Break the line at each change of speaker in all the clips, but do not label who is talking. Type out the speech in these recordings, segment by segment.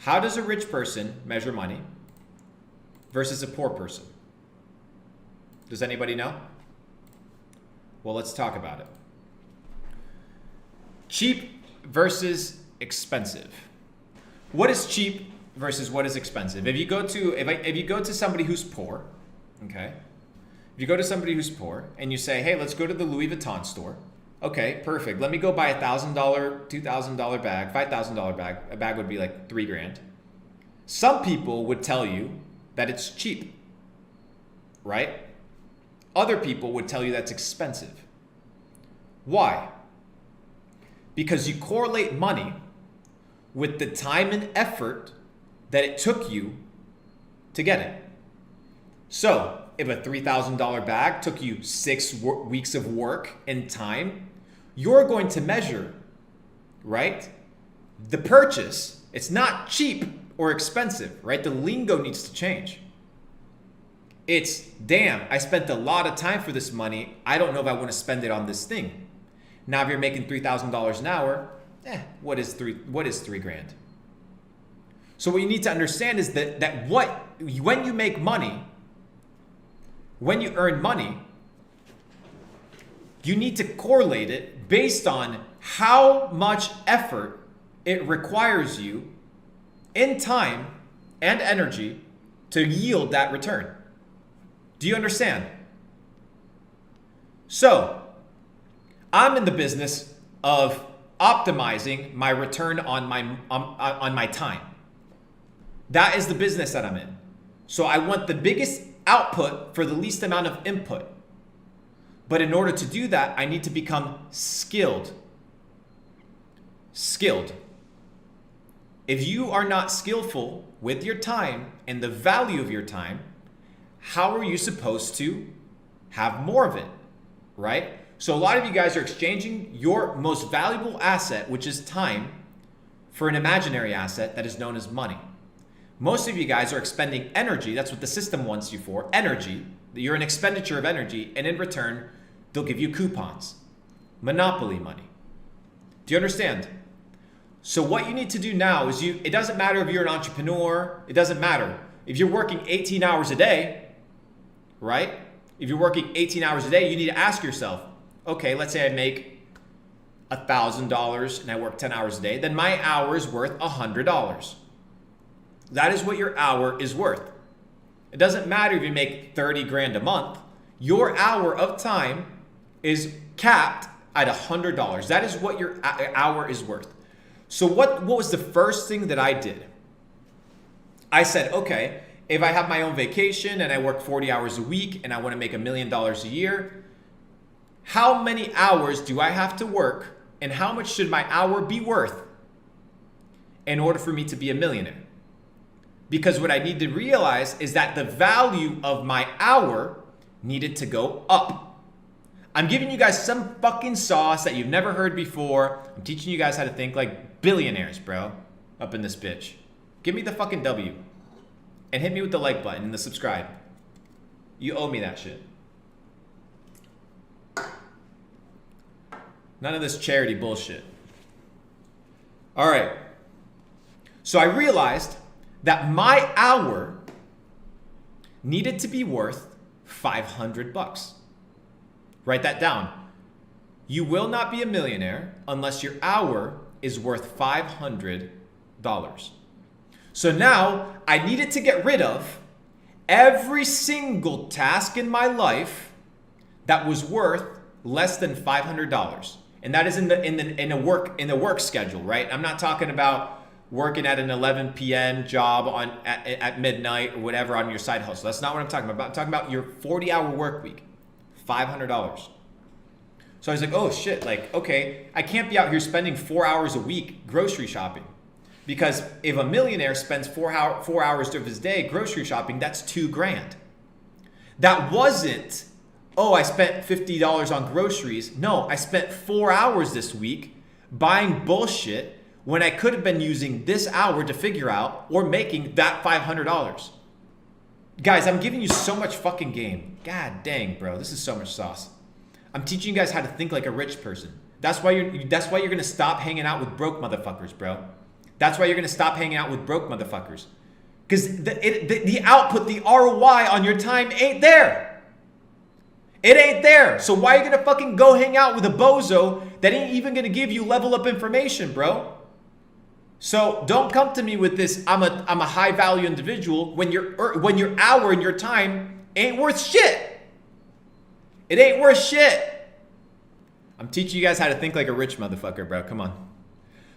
How does a rich person measure money versus a poor person? Does anybody know? Well, let's talk about it. Cheap versus expensive. What is cheap versus what is expensive? If you go to somebody who's poor, okay? If you go to somebody who's poor and you say, hey, let's go to the Louis Vuitton store. Okay, perfect. Let me go buy $1,000, $2,000 bag, $5,000 bag. A bag would be like $3,000. Some people would tell you that it's cheap, right? Other people would tell you that's expensive. Why? Because you correlate money with the time and effort that it took you to get it. So if a $3,000 bag took you 6 weeks of work and time, you're going to measure, right, the purchase. It's not cheap or expensive, right? The lingo needs to change. It's, damn, I spent a lot of time for this money. I don't know if I want to spend it on this thing. Now, if you're making $3,000 an hour, what is $3,000? So what you need to understand is that when you make money, when you earn money, you need to correlate it based on how much effort it requires you in time and energy to yield that return. Do you understand? So, I'm in the business of optimizing my return on my time. That is the business that I'm in. So I want the biggest output for the least amount of input. But in order to do that, I need to become skilled. Skilled. If you are not skillful with your time and the value of your time, how are you supposed to have more of it, right? So a lot of you guys are exchanging your most valuable asset, which is time, for an imaginary asset that is known as money. Most of you guys are expending energy. That's what the system wants you for, energy. You're an expenditure of energy, and in return, they'll give you coupons, monopoly money. Do you understand? So what you need to do now is it doesn't matter if you're an entrepreneur. It doesn't matter. If you're working 18 hours a day, right? If you're working 18 hours a day, you need to ask yourself, okay, let's say I make $1,000 and I work 10 hours a day, then my hour is worth $100. That is what your hour is worth. It doesn't matter if you make 30 grand a month. Your hour of time is capped at $100. That is what your hour is worth. So what was the first thing that I did? I said, okay, if I have my own vacation and I work 40 hours a week and I want to make $1 million a year, how many hours do I have to work and how much should my hour be worth in order for me to be a millionaire? Because what I need to realize is that the value of my hour needed to go up. I'm giving you guys some fucking sauce that you've never heard before. I'm teaching you guys how to think like billionaires, bro, up in this bitch. Give me the fucking W and hit me with the like button and the subscribe. You owe me that shit. None of this charity bullshit. All right. So I realized that my hour needed to be worth $500. Write that down. You will not be a millionaire unless your hour is worth $500. So now I needed to get rid of every single task in my life that was worth less than $500. And that is in the work schedule, right? I'm not talking about working at an 11 p.m. job at midnight or whatever on your side hustle. That's not what I'm talking about. I'm talking about your 40-hour work week, $500. So I was like, oh shit, like, okay, I can't be out here spending 4 hours a week grocery shopping. Because if a millionaire spends 4 hours of his day grocery shopping, that's $2,000. That wasn't, oh, I spent $50 on groceries. No, I spent 4 hours this week buying bullshit when I could have been using this hour to figure out or making that $500. Guys, I'm giving you so much fucking game. God dang, bro, this is so much sauce. I'm teaching you guys how to think like a rich person. That's why you're gonna stop hanging out with broke motherfuckers, bro. That's why you're going to stop hanging out with broke motherfuckers. Because the output, the ROI on your time ain't there. It ain't there. So why are you going to fucking go hang out with a bozo that ain't even going to give you level up information, bro? So don't come to me with this, I'm a high value individual when your hour and your time ain't worth shit. It ain't worth shit. I'm teaching you guys how to think like a rich motherfucker, bro. Come on.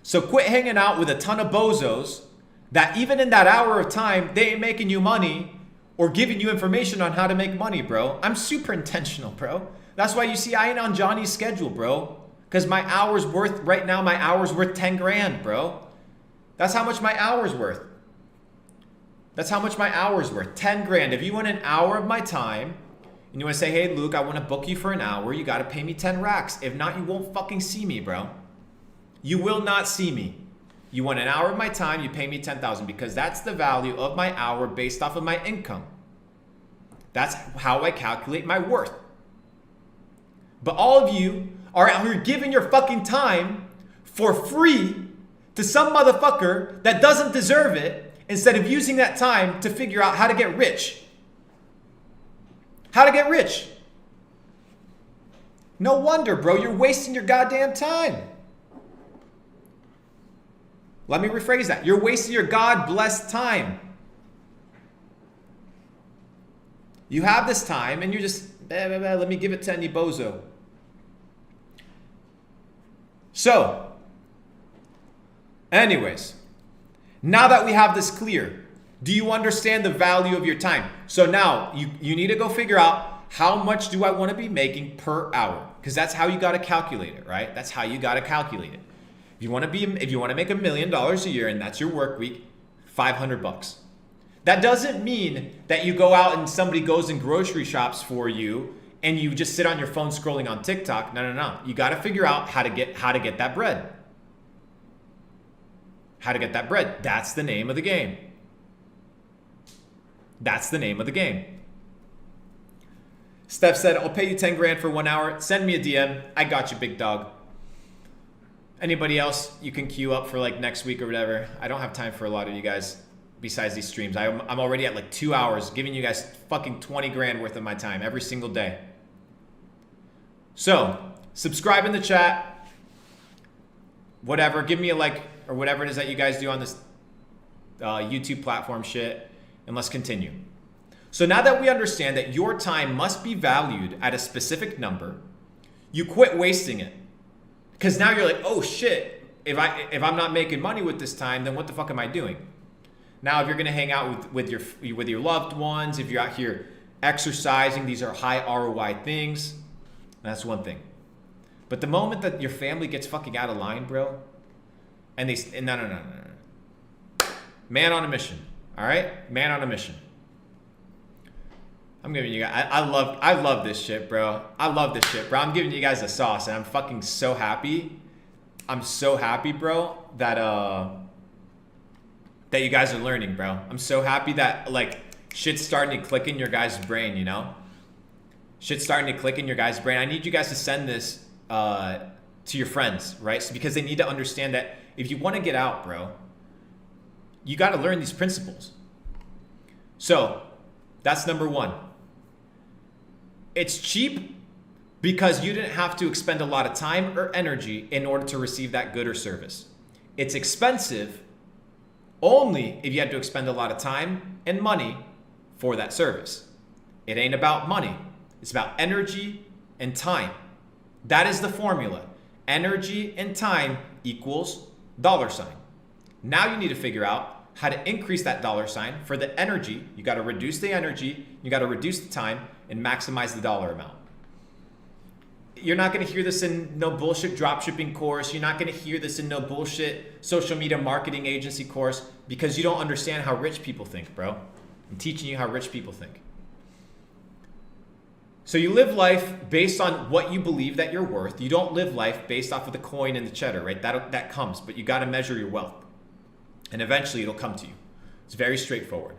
So quit hanging out with a ton of bozos that even in that hour of time, they ain't making you money or giving you information on how to make money, bro. I'm super intentional, bro. That's why you see I ain't on Johnny's schedule, bro. Because my hour's worth, right now, my hour's worth 10 grand, bro. That's how much my hour's worth. That's how much my hour's worth, 10 grand. If you want an hour of my time and you want to say, hey, Luke, I want to book you for an hour, you got to pay me 10 racks. If not, you won't fucking see me, bro. You will not see me. You want an hour of my time, you pay me 10,000 because that's the value of my hour based off of my income. That's how I calculate my worth. But all of you are out here giving your fucking time for free to some motherfucker that doesn't deserve it instead of using that time to figure out how to get rich. How to get rich. No wonder, bro, you're wasting your goddamn time. Let me rephrase that. You're wasting your God-blessed time. You have this time and you're just, let me give it to any bozo. So, anyways, now that we have this clear, do you understand the value of your time? So now you need to go figure out how much do I want to be making per hour? Because that's how you got to calculate it, right? That's how you got to calculate it. If you want to make $1 million a year and that's your work week, $500. That doesn't mean that you go out and somebody goes and grocery shops for you and you just sit on your phone scrolling on TikTok. No. You got to figure out how to get that bread. How to get that bread. That's the name of the game. That's the name of the game. Steph said, I'll pay you 10 grand for 1 hour. Send me a DM. I got you, big dog. Anybody else you can queue up for like next week or whatever. I don't have time for a lot of you guys besides these streams. I'm already at like 2 hours giving you guys fucking 20 grand worth of my time every single day. So subscribe in the chat. Whatever. Give me a like or whatever it is that you guys do on this YouTube platform shit. And let's continue. So now that we understand that your time must be valued at a specific number, you quit wasting it. Because now you're like, oh shit, if I'm not making money with this time, then what the fuck am I doing? Now, if you're gonna hang out with your loved ones, if you're out here exercising, these are high ROI things. That's one thing. But the moment that your family gets fucking out of line, bro, and no. Man on a mission, all right? Man on a mission. I'm giving you guys, I love this shit, bro. I love this shit, bro. I'm giving you guys the sauce and I'm fucking so happy. I'm so happy, bro, that you guys are learning, bro. I'm so happy that like shit's starting to click in your guys' brain, you know? Shit's starting to click in your guys' brain. I need you guys to send this to your friends, right? So because they need to understand that if you want to get out, bro, you got to learn these principles. So that's number one. It's cheap because you didn't have to expend a lot of time or energy in order to receive that good or service. It's expensive only if you had to expend a lot of time and money for that service. It ain't about money. It's about energy and time. That is the formula. Energy and time equals $. Now you need to figure out how to increase that $. For the energy, you got to reduce the energy, you got to reduce the time, and maximize the dollar amount. You're not going to hear this in no bullshit dropshipping course. You're not going to hear this in no bullshit social media marketing agency course because you don't understand how rich people think, bro. I'm teaching you how rich people think. So you live life based on what you believe that you're worth. You don't live life based off of the coin and the cheddar, right? That comes, but you got to measure your wealth. And eventually it'll come to you. It's very straightforward.